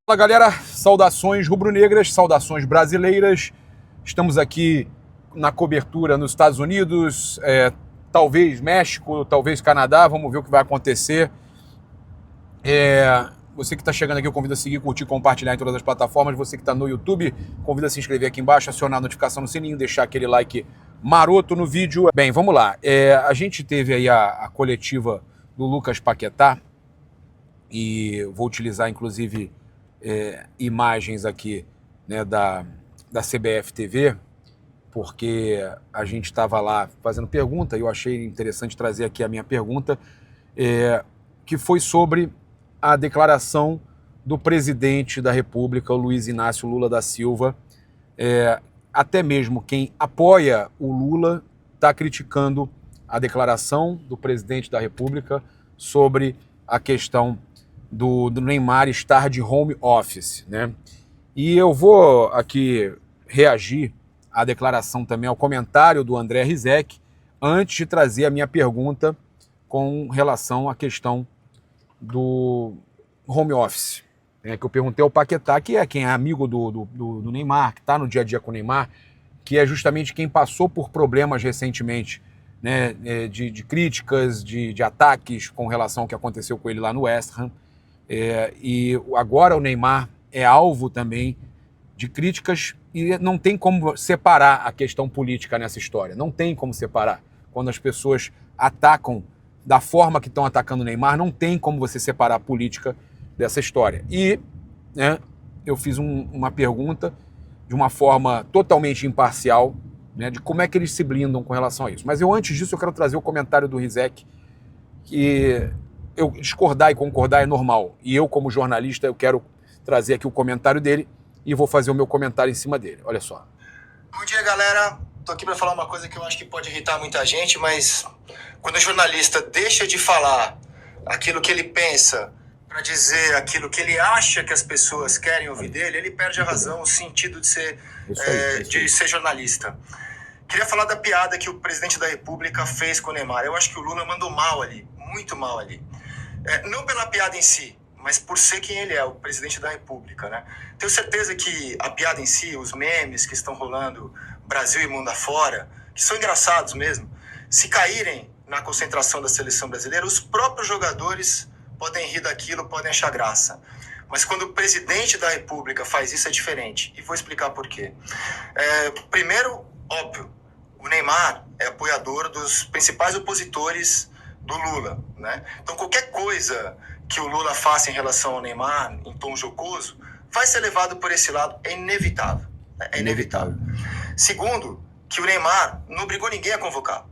Fala galera, saudações rubro-negras, saudações brasileiras. Estamos aqui na cobertura nos Estados Unidos, talvez México, talvez Canadá, vamos ver o que vai acontecer. Você que está chegando aqui, eu convido a seguir, curtir, compartilhar em todas as plataformas. Você que está no YouTube, convido a se inscrever aqui embaixo, acionar a notificação no sininho, deixar aquele like maroto no vídeo. Bem, vamos lá. A gente teve aí a coletiva do Lucas Paquetá e vou utilizar inclusive imagens aqui, né, da CBF TV, porque a gente estava lá fazendo pergunta e eu achei interessante trazer aqui a minha pergunta, que foi sobre a declaração do presidente da República, o Luiz Inácio Lula da Silva. Até mesmo quem apoia o Lula está criticando a declaração do presidente da República sobre a questão do Neymar estar de home office, né? E eu vou aqui reagir à declaração também, ao comentário do André Rizek, antes de trazer a minha pergunta com relação à questão do home office, né, que eu perguntei ao Paquetá, que é quem é amigo do Neymar, que está no dia a dia com o Neymar, que é justamente quem passou por problemas recentemente, né, de críticas, de ataques com relação ao que aconteceu com ele lá no West Ham. E agora o Neymar é alvo também de críticas e não tem como separar a questão política nessa história. Não tem como separar. Quando as pessoas atacam da forma que estão atacando o Neymar, não tem como você separar a política dessa história. E, né, eu fiz uma pergunta de uma forma totalmente imparcial, né, de como é que eles se blindam com relação a isso. Mas antes disso, eu quero trazer o comentário do Rizek, que eu discordar e concordar é normal. E eu, como jornalista, eu quero trazer aqui o comentário dele e vou fazer o meu comentário em cima dele. Olha só. Bom dia, galera. Tô aqui para falar uma coisa que eu acho que pode irritar muita gente, mas quando o jornalista deixa de falar aquilo que ele pensa para dizer aquilo que ele acha que as pessoas querem ouvir dele, ele perde a razão, o sentido de ser jornalista. Queria falar da piada que o presidente da República fez com o Neymar. Eu acho que o Lula mandou mal ali, muito mal ali. Não pela piada em si, mas por ser quem ele é, o presidente da República, né? Tenho certeza que a piada em si, os memes que estão rolando Brasil e mundo afora, que são engraçados mesmo, se caírem na concentração da seleção brasileira, os próprios jogadores podem rir daquilo, podem achar graça. Mas quando o presidente da República faz isso é diferente. E vou explicar por quê. Primeiro, óbvio, o Neymar é apoiador dos principais opositores do Lula, né? Então qualquer coisa que o Lula faça em relação ao Neymar, em tom jocoso, vai ser levado por esse lado, é inevitável. É inevitável. Segundo, que o Neymar não obrigou ninguém a convocar.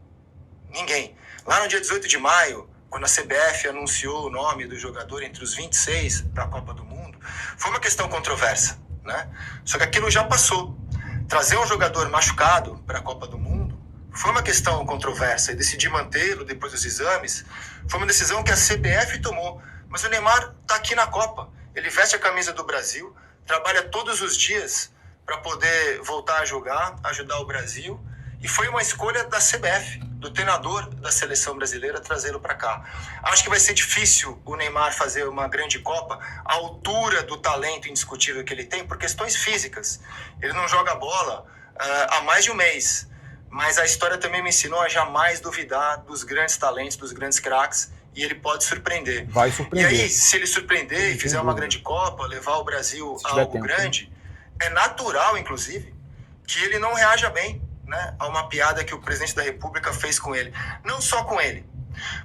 Ninguém. Lá no dia 18 de maio, quando a CBF anunciou o nome do jogador entre os 26 para a Copa do Mundo, foi uma questão controversa, né? Só que aquilo já passou. Trazer um jogador machucado para a Copa do Mundo foi uma questão controversa e decidir mantê-lo depois dos exames foi uma decisão que a CBF tomou. Mas o Neymar está aqui na Copa. Ele veste a camisa do Brasil, trabalha todos os dias para poder voltar a jogar, ajudar o Brasil. E foi uma escolha da CBF, do treinador da seleção brasileira, trazê-lo para cá. Acho que vai ser difícil o Neymar fazer uma grande Copa à altura do talento indiscutível que ele tem, por questões físicas. Ele não joga bola há mais de um mês. Mas a história também me ensinou a jamais duvidar dos grandes talentos, dos grandes craques, e ele pode surpreender. Vai surpreender. E aí, se ele surpreender e fizer uma grande Copa, levar o Brasil a algo grande, é natural, inclusive, que ele não reaja bem, né, a uma piada que o presidente da República fez com ele. Não só com ele,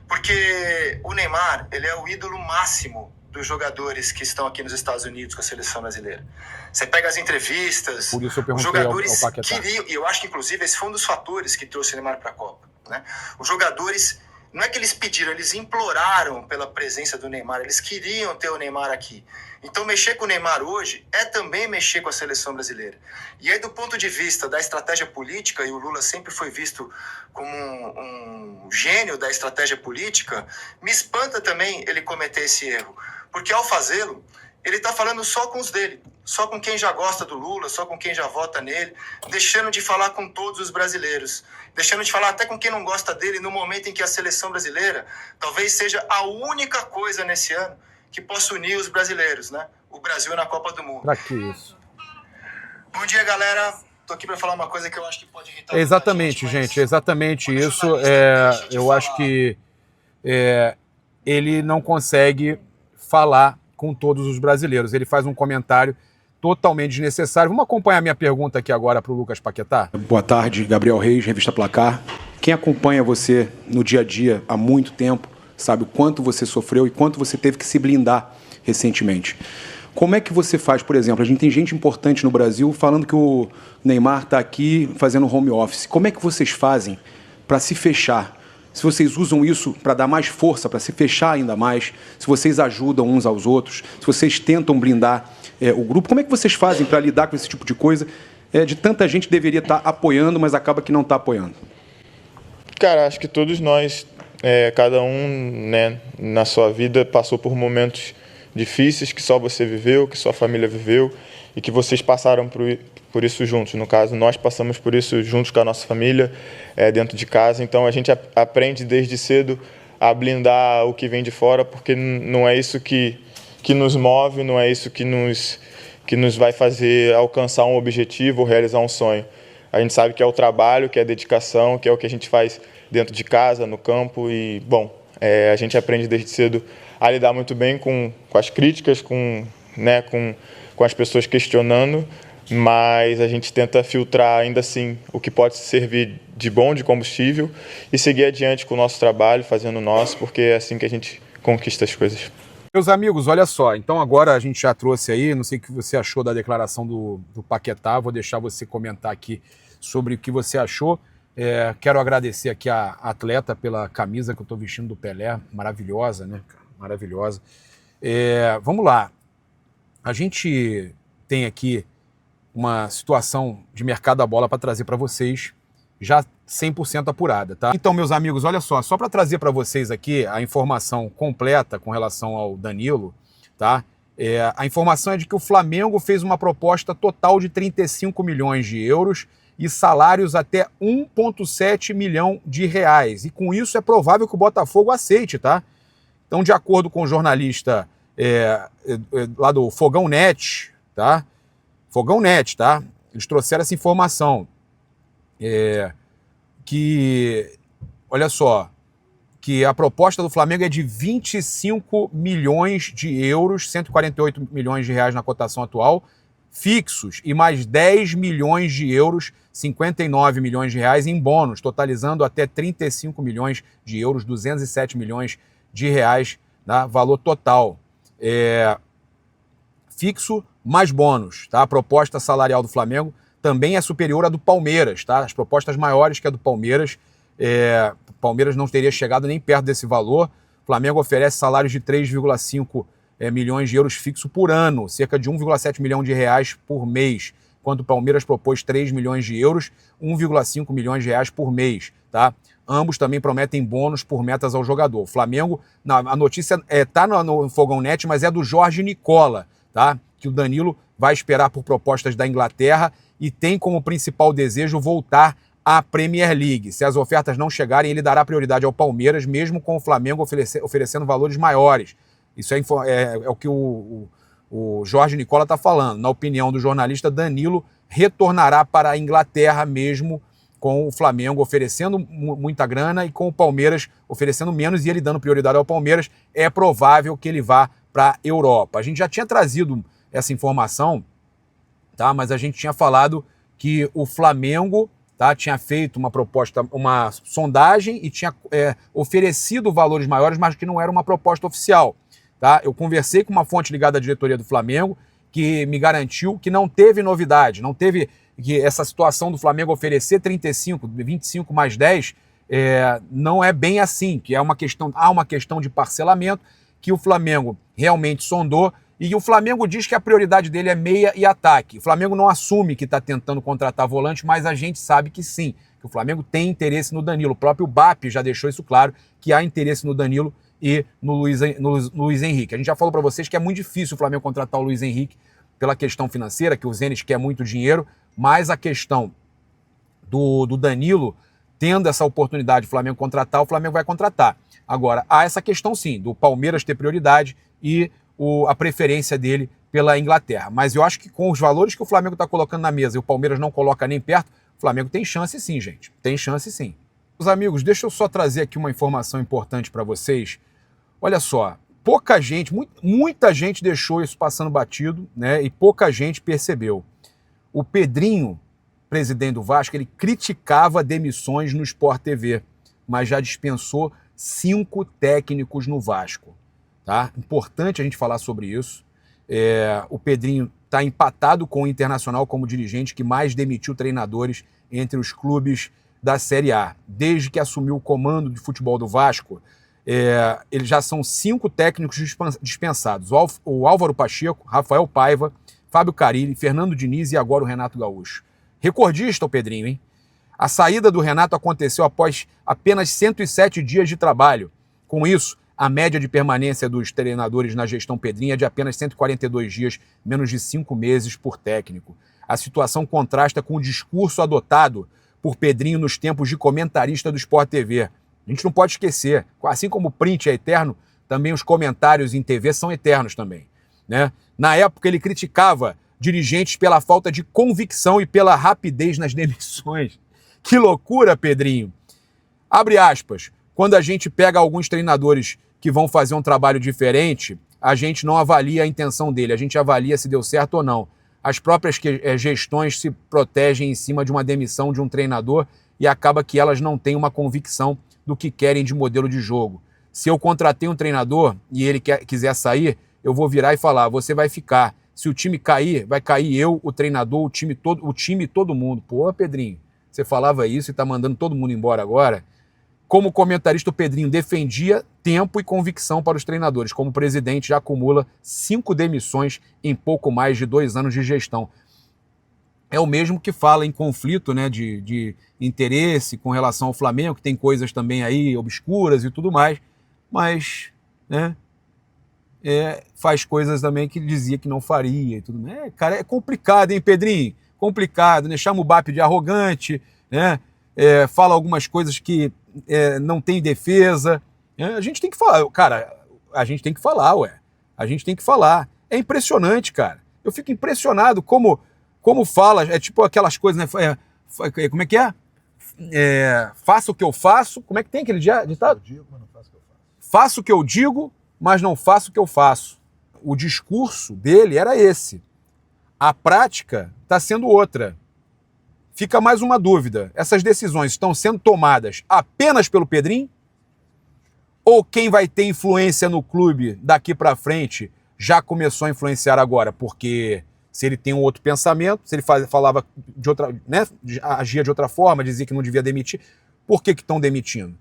porque o Neymar, ele é o ídolo máximo dos jogadores que estão aqui nos Estados Unidos com a seleção brasileira. Você pega as entrevistas, por isso eu os jogadores ao queriam, e eu acho que inclusive esse foi um dos fatores que trouxe o Neymar para a Copa, né? Os jogadores, não é que eles pediram, eles imploraram pela presença do Neymar, eles queriam ter o Neymar aqui. Então mexer com o Neymar hoje é também mexer com a seleção brasileira. E aí do ponto de vista da estratégia política, e o Lula sempre foi visto como um gênio da estratégia política, me espanta também ele cometer esse erro. Porque ao fazê-lo, ele está falando só com os dele, só com quem já gosta do Lula, só com quem já vota nele, deixando de falar com todos os brasileiros, deixando de falar até com quem não gosta dele no momento em que a seleção brasileira talvez seja a única coisa nesse ano que possa unir os brasileiros, né? o Brasil na Copa do Mundo. Pra que isso? Bom dia, galera. Tô aqui para falar uma coisa que eu acho que pode irritar Exatamente, muita gente, exatamente isso. Eu acho que ele não consegue falar com todos os brasileiros. Ele faz um comentário totalmente desnecessário. Vamos acompanhar minha pergunta aqui agora para o Lucas Paquetá? Boa tarde, Gabriel Reis, Revista Placar. Quem acompanha você no dia a dia há muito tempo sabe o quanto você sofreu e quanto você teve que se blindar recentemente. Como é que você faz, por exemplo, a gente tem gente importante no Brasil falando que o Neymar está aqui fazendo home office. Como é que vocês fazem para se fechar? Se vocês usam isso para dar mais força, para se fechar ainda mais, se vocês ajudam uns aos outros, se vocês tentam blindar o grupo, como é que vocês fazem para lidar com esse tipo de coisa de tanta gente que deveria estar apoiando, mas acaba que não está apoiando? Cara, acho que todos nós, cada um, né, na sua vida passou por momentos difíceis que só você viveu, que sua família viveu e que vocês passaram por isso juntos. No caso, nós passamos por isso juntos com a nossa família, dentro de casa. Então, a gente aprende desde cedo a blindar o que vem de fora, porque não é isso que nos move, não é isso que nos vai fazer alcançar um objetivo ou realizar um sonho. A gente sabe que é o trabalho, que é a dedicação, que é o que a gente faz dentro de casa, no campo. E, bom, a gente aprende desde cedo a lidar muito bem com as críticas, com as pessoas questionando, mas a gente tenta filtrar ainda assim o que pode servir de bom, de combustível, e seguir adiante com o nosso trabalho, fazendo o nosso, porque é assim que a gente conquista as coisas. Meus amigos, olha só, então agora a gente já trouxe aí, não sei o que você achou da declaração do Paquetá, vou deixar você comentar aqui sobre o que você achou. Quero agradecer aqui a atleta pela camisa que eu estou vestindo do Pelé, maravilhosa, né? Maravilhosa. Vamos lá, a gente tem aqui uma situação de mercado da bola para trazer para vocês, já 100% apurada, tá? Então, meus amigos, olha só para trazer para vocês aqui a informação completa com relação ao Danilo, tá? A informação é de que o Flamengo fez uma proposta total de 35 milhões de euros e salários até 1,7 milhão de reais. E com isso é provável que o Botafogo aceite, tá? Então, de acordo com o jornalista lá do Fogão Net, tá? Fogão Net, tá? Eles trouxeram essa informação. Que, olha só, que a proposta do Flamengo é de 25 milhões de euros, 148 milhões de reais na cotação atual, fixos, e mais 10 milhões de euros, 59 milhões de reais em bônus, totalizando até 35 milhões de euros, 207 milhões de reais, né, valor total. Fixo mais bônus, tá? A proposta salarial do Flamengo também é superior à do Palmeiras, tá? As propostas maiores que a do Palmeiras. O Palmeiras não teria chegado nem perto desse valor. O Flamengo oferece salários de 3,5 milhões de euros fixo por ano, cerca de 1,7 milhão de reais por mês, enquanto o Palmeiras propôs 3 milhões de euros, 1,5 milhões de reais por mês, tá? Ambos também prometem bônus por metas ao jogador. O Flamengo, a notícia tá no Fogão Net, mas é do Jorge Nicola, tá? Que o Danilo vai esperar por propostas da Inglaterra e tem como principal desejo voltar à Premier League. Se as ofertas não chegarem, ele dará prioridade ao Palmeiras, mesmo com o Flamengo oferecendo valores maiores. Isso é o que o Jorge Nicola está falando. Na opinião do jornalista, Danilo retornará para a Inglaterra mesmo com o Flamengo oferecendo muita grana e com o Palmeiras oferecendo menos e ele dando prioridade ao Palmeiras. É provável que ele vá para a Europa. A gente já tinha trazido essa informação, tá? Mas a gente tinha falado que o Flamengo, tá, tinha feito uma proposta, uma sondagem e tinha oferecido valores maiores, mas que não era uma proposta oficial. Tá? Eu conversei com uma fonte ligada à diretoria do Flamengo que me garantiu que não teve novidade, não teve que essa situação do Flamengo oferecer 35, 25 mais 10, não é bem assim, que há uma questão de parcelamento que o Flamengo realmente sondou. E o Flamengo diz que a prioridade dele é meia e ataque. O Flamengo não assume que está tentando contratar volante, mas a gente sabe que sim, que o Flamengo tem interesse no Danilo. O próprio BAP já deixou isso claro, que há interesse no Danilo e no Luiz Henrique. A gente já falou para vocês que é muito difícil o Flamengo contratar o Luiz Henrique pela questão financeira, que o Zenit quer muito dinheiro, mas a questão do Danilo, tendo essa oportunidade de o Flamengo contratar, o Flamengo vai contratar. Agora, há essa questão sim, do Palmeiras ter prioridade e a preferência dele pela Inglaterra. Mas eu acho que com os valores que o Flamengo está colocando na mesa e o Palmeiras não coloca nem perto, o Flamengo tem chance sim, gente. Tem chance sim. Meus amigos, deixa eu só trazer aqui uma informação importante para vocês. Olha só, pouca gente, muita gente deixou isso passando batido, né? E pouca gente percebeu. O Pedrinho, presidente do Vasco, ele criticava demissões no Sport TV, mas já dispensou 5 técnicos no Vasco. Tá? Importante a gente falar sobre isso. O Pedrinho está empatado com o Internacional como dirigente que mais demitiu treinadores entre os clubes da Série A. Desde que assumiu o comando de futebol do Vasco, eles já são 5 técnicos dispensados. O Álvaro Pacheco, Rafael Paiva, Fábio Carille, Fernando Diniz e agora o Renato Gaúcho. Recordista o Pedrinho, hein? A saída do Renato aconteceu após apenas 107 dias de trabalho. Com isso, a média de permanência dos treinadores na gestão Pedrinho é de apenas 142 dias, menos de 5 meses por técnico. A situação contrasta com o discurso adotado por Pedrinho nos tempos de comentarista do Sport TV. A gente não pode esquecer, assim como o print é eterno, também os comentários em TV são eternos também, né? Na época ele criticava dirigentes pela falta de convicção e pela rapidez nas demissões. Que loucura, Pedrinho! Abre aspas. Quando a gente pega alguns treinadores que vão fazer um trabalho diferente, a gente não avalia a intenção dele, a gente avalia se deu certo ou não. As próprias gestões se protegem em cima de uma demissão de um treinador e acaba que elas não têm uma convicção do que querem de modelo de jogo. Se eu contratei um treinador e ele quiser sair, eu vou virar e falar, você vai ficar. Se o time cair, vai cair eu, o treinador, o time e todo mundo. Pô, Pedrinho, você falava isso e tá mandando todo mundo embora agora? Como comentarista, o Pedrinho defendia tempo e convicção para os treinadores. Como presidente, já acumula 5 demissões em pouco mais de 2 anos de gestão. É o mesmo que fala em conflito, né, de interesse com relação ao Flamengo, que tem coisas também aí obscuras e tudo mais, mas né, faz coisas também que dizia que não faria e tudo mais. Cara, é complicado, hein, Pedrinho? Complicado, né? Chama o Bap de arrogante, né? Fala algumas coisas que não tem defesa. A gente tem que falar, cara, a gente tem que falar, ué. A gente tem que falar. É impressionante, cara. Eu fico impressionado como fala, é tipo aquelas coisas, né? Como é que é? Faça o que eu faço. Como é que tem aquele ditado? Faço o que eu digo, mas não faço o que eu faço. O discurso dele era esse. A prática está sendo outra. Fica mais uma dúvida. Essas decisões estão sendo tomadas apenas pelo Pedrinho? Ou quem vai ter influência no clube daqui para frente já começou a influenciar agora? Porque se ele tem um outro pensamento, se ele falava de outra, né, agia de outra forma, dizia que não devia demitir, por que estão demitindo?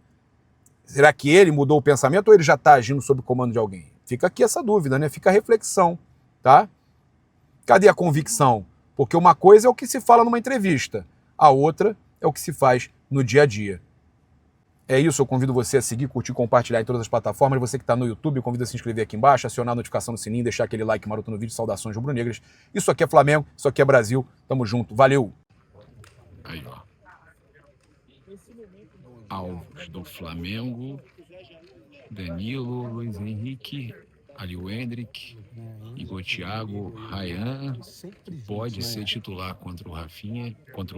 Será que ele mudou o pensamento ou ele já está agindo sob o comando de alguém? Fica aqui essa dúvida, né? Fica a reflexão, tá? Cadê a convicção? Porque uma coisa é o que se fala numa entrevista, a outra é o que se faz no dia a dia. É isso, eu convido você a seguir, curtir, compartilhar em todas as plataformas. Você que está no YouTube, eu convido a se inscrever aqui embaixo, acionar a notificação no sininho, deixar aquele like maroto no vídeo. Saudações rubro-negras. Isso aqui é Flamengo, isso aqui é Brasil. Tamo junto, valeu! Aí, ó. Alvos do Flamengo, Danilo, Luiz Henrique, ali o Hendrick, Igor Thiago, Ryan, pode ser titular contra o Rafinha, contra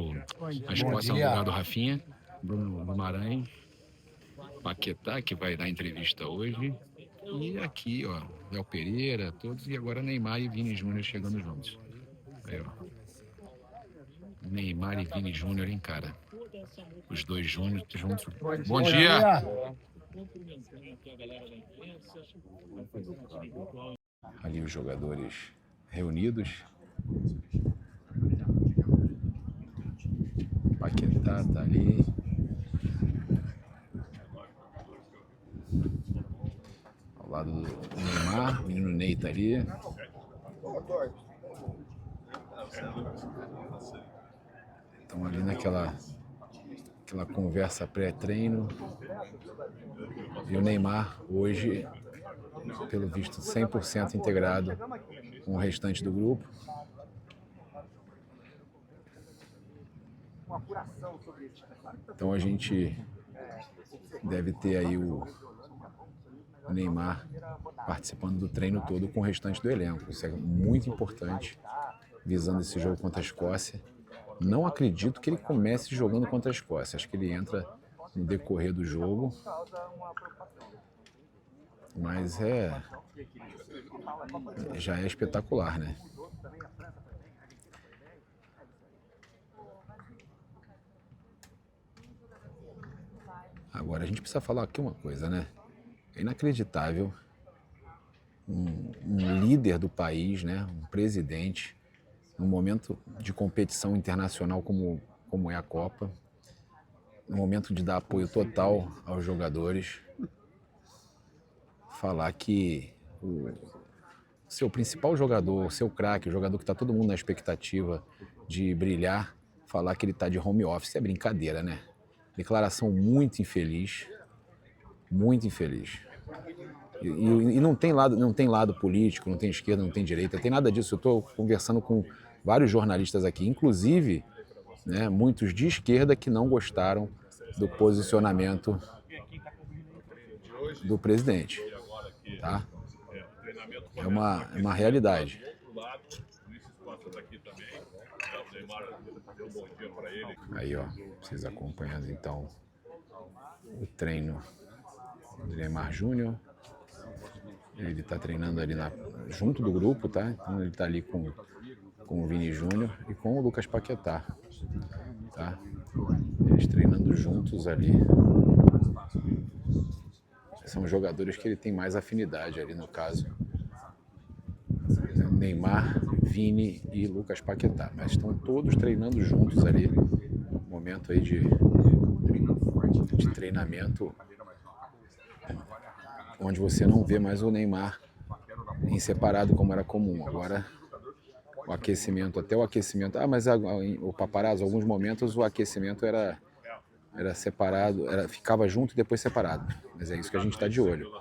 a Escócia no lugar do Rafinha, Bruno Guimarães, Paquetá, que vai dar entrevista hoje, e aqui, ó, Léo Pereira, todos, e agora Neymar e Vini Júnior chegando juntos. Aí, ó. Neymar e Vini Júnior, hein, cara? Os dois juntos. Bom dia! Ali os jogadores reunidos. Paquetá tá ali. Ao lado do Neymar, o menino Ney tá ali. Estão ali naquela conversa pré-treino. E o Neymar hoje, pelo visto, 100% integrado com o restante do grupo. Então a gente deve ter aí o Neymar participando do treino todo com o restante do elenco. Isso é muito importante, visando esse jogo contra a Escócia. Não acredito que ele comece jogando contra a Escócia. Acho que ele entra no decorrer do jogo. Mas já é espetacular, né? Agora, a gente precisa falar aqui uma coisa, né? É inacreditável um líder do país, né? Um presidente, num momento de competição internacional como é a Copa, no momento de dar apoio total aos jogadores, falar que o seu principal jogador, o seu craque, o jogador que está todo mundo na expectativa de brilhar, falar que ele está de home office é brincadeira, né? Declaração muito infeliz, muito infeliz. E não tem lado político, não tem esquerda, não tem direita, tem nada disso. Eu estou conversando com vários jornalistas aqui, inclusive, né, muitos de esquerda que não gostaram do posicionamento do presidente, tá? É uma realidade. Aí, ó, vocês acompanhando então o treino do Neymar Júnior. Ele está treinando ali junto do grupo, tá? Então ele está ali com o Vini Júnior e com o Lucas Paquetá, tá? Eles treinando juntos ali. São jogadores que ele tem mais afinidade ali, no caso. Neymar, Vini e Lucas Paquetá. Mas estão todos treinando juntos ali. Momento aí de treinamento onde você não vê mais o Neymar em separado como era comum. Agora o aquecimento, até o aquecimento... mas o paparazzo, alguns momentos o aquecimento era separado, ficava junto e depois separado. Mas é isso que a gente está de olho.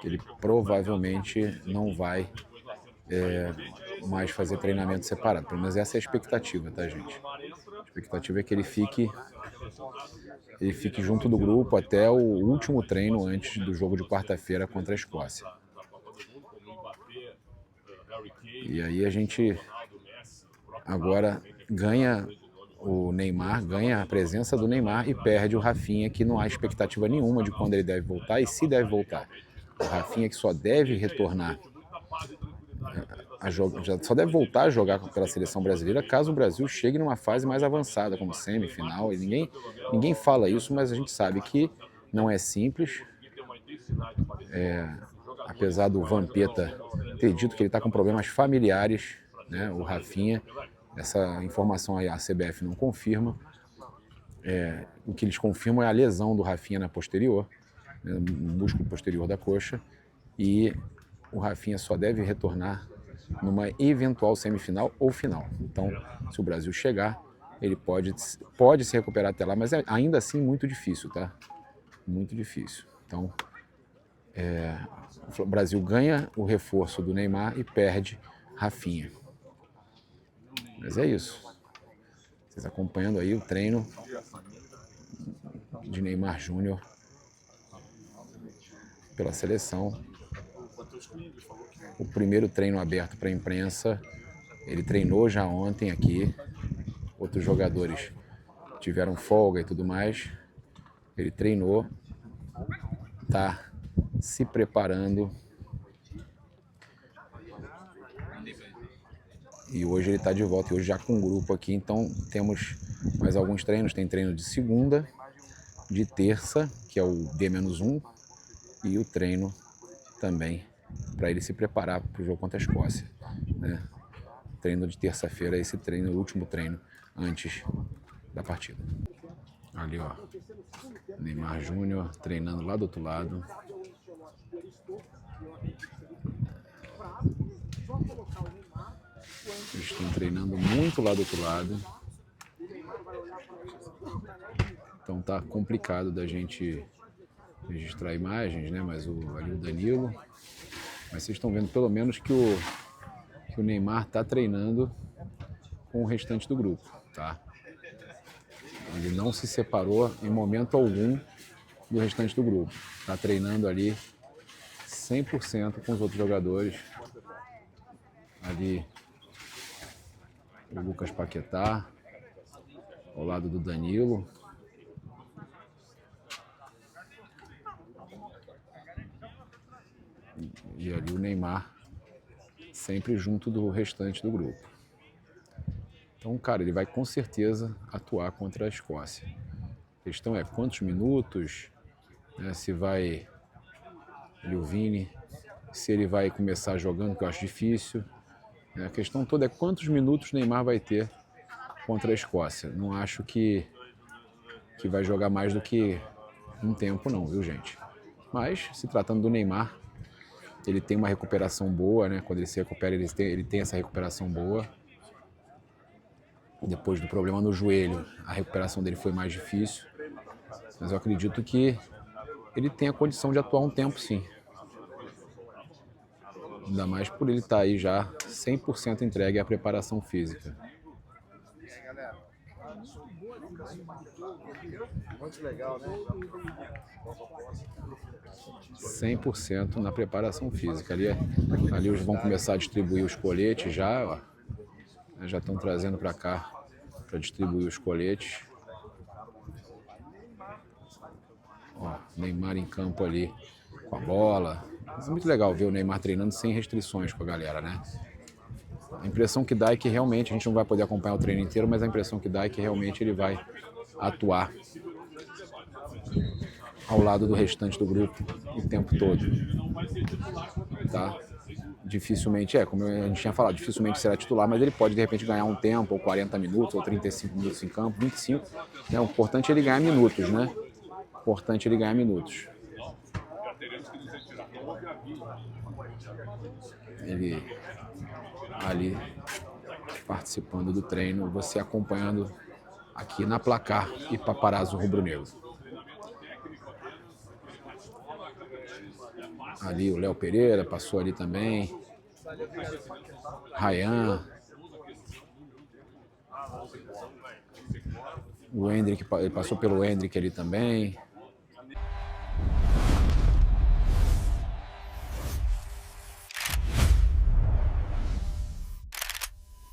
Ele provavelmente não vai mais fazer treinamento separado. Pelo menos essa é a expectativa, tá, gente? A expectativa é que ele fique junto do grupo até o último treino antes do jogo de quarta-feira contra a Escócia. E aí a gente agora o Neymar ganha a presença do Neymar e perde o Rafinha, que não há expectativa nenhuma de quando ele deve voltar e se deve voltar. O Rafinha que só deve retornar só deve voltar a jogar pela seleção brasileira caso o Brasil chegue numa fase mais avançada, como semifinal. E ninguém fala isso, mas a gente sabe que não é simples. Apesar do Vampeta ter dito que ele está com problemas familiares, né, o Rafinha, essa informação aí a CBF não confirma. O que eles confirmam é a lesão do Rafinha na posterior, no músculo posterior da coxa, e o Rafinha só deve retornar numa eventual semifinal ou final. Então, se o Brasil chegar, ele pode se recuperar até lá, mas é ainda assim muito difícil, tá? Muito difícil. Então, o Brasil ganha o reforço do Neymar e perde Rafinha. Mas é isso. Vocês acompanhando aí o treino de Neymar Júnior pela seleção. O primeiro treino aberto para a imprensa, ele treinou já ontem aqui. Outros jogadores tiveram folga e tudo mais. Ele treinou, tá se preparando. E hoje ele está de volta, e hoje já com um grupo aqui, então temos mais alguns treinos. Tem treino de segunda, de terça, que é o D-1, e o treino também para ele se preparar para o jogo contra a Escócia, né? Treino de terça-feira, esse treino, o último treino antes da partida. Ali, ó, Neymar Júnior treinando lá do outro lado. Eles estão treinando muito lá do outro lado. Então tá complicado da gente registrar imagens, né? Mas ali o Danilo. Mas vocês estão vendo pelo menos que o Neymar está treinando com o restante do grupo, tá? Ele não se separou em momento algum do restante do grupo. Está treinando ali 100% com os outros jogadores. Ali o Lucas Paquetá, ao lado do Danilo. E ali o Neymar, sempre junto do restante do grupo. Então, cara, ele vai com certeza atuar contra a Escócia. A questão é quantos minutos, né, se vai ali o Vini, se ele vai começar jogando, que eu acho difícil. A questão toda é quantos minutos o Neymar vai ter contra a Escócia. Não acho que vai jogar mais do que um tempo não, viu, gente? Mas, se tratando do Neymar, ele tem uma recuperação boa, né? Quando ele se recupera, ele tem essa recuperação boa. Depois do problema no joelho, a recuperação dele foi mais difícil. Mas eu acredito que ele tem a condição de atuar um tempo, sim. Ainda mais por ele estar aí já 100% entregue à preparação física. Muito legal, né? 100% na preparação física. Ali eles vão começar a distribuir os coletes já, ó. Já estão trazendo para cá para distribuir os coletes. Ó, Neymar em campo ali com a bola. Mas é muito legal ver o Neymar treinando sem restrições com a galera, né? A impressão que dá é que realmente, a gente não vai poder acompanhar o treino inteiro, mas a impressão que dá é que realmente ele vai atuar ao lado do restante do grupo o tempo todo, tá? Dificilmente, como a gente tinha falado, dificilmente será titular, mas ele pode de repente ganhar um tempo, ou 40 minutos, ou 35 minutos em campo, 25, né? O importante é ele ganhar minutos, né? O importante é ele ganhar minutos. Ele ali participando do treino, você acompanhando aqui na Placar e Paparazzo Rubro-Negro. Ali o Léo Pereira passou ali também. Ryan. O Hendrick, ele passou pelo Hendrick ali também.